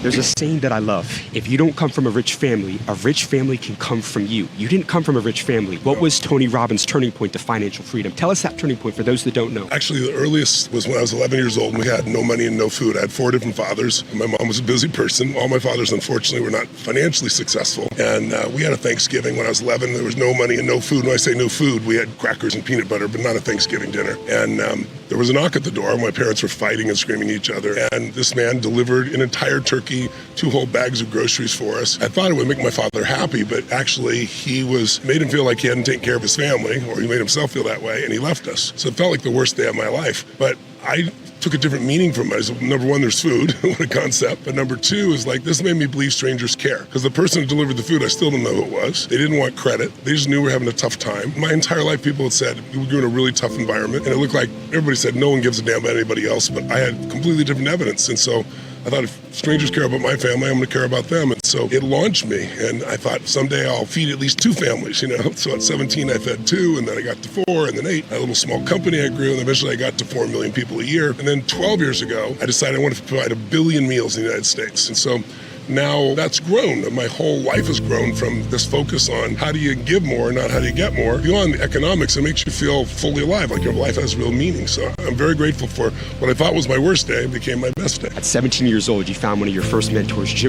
There's a saying that I love. If you don't come from a rich family can come from you. You didn't come from a rich family. What was Tony Robbins' turning point to financial freedom? Tell us that turning point for those that don't know. Actually, the earliest was when I was 11 years old and we had no money and no food. I had 4 different fathers. My mom was a busy person. All my fathers, unfortunately, were not financially successful. And we had a Thanksgiving when I was 11. There was no money and no food. When I say no food, we had crackers and peanut butter, but not a Thanksgiving dinner. And there was a knock at the door. My parents were fighting and screaming at each other. And this man delivered an entire turkey, 2 whole bags of groceries for us. I thought it would make my father happy, but actually made him feel like he hadn't taken care of his family, or he made himself feel that way, and he left us. So it felt like the worst day of my life. But I took a different meaning from it. So number 1, there's food, what a concept. But number 2 is like, this made me believe strangers care. Because the person who delivered the food, I still don't know who it was. They didn't want credit. They just knew we were having a tough time. My entire life, people had said, we were in a really tough environment. And it looked like everybody said, no one gives a damn about anybody else. But I had completely different evidence. And so I thought, if strangers care about my family, I'm going to care about them. And so it launched me. And I thought, someday I'll feed at least 2 families, So at 17, I fed 2, and then I got to 4, and then 8. A little small company I grew, and eventually I got to 4 million people a year. And then 12 years ago, I decided I wanted to provide 1 billion meals in the United States. And so now that's grown. My whole life has grown from this focus on how do you give more, not how do you get more. Beyond the economics, it makes you feel fully alive, like your life has real meaning. So I'm very grateful for what I thought was my worst day became my best day. At 17 years old, you found one of your first mentors, Jim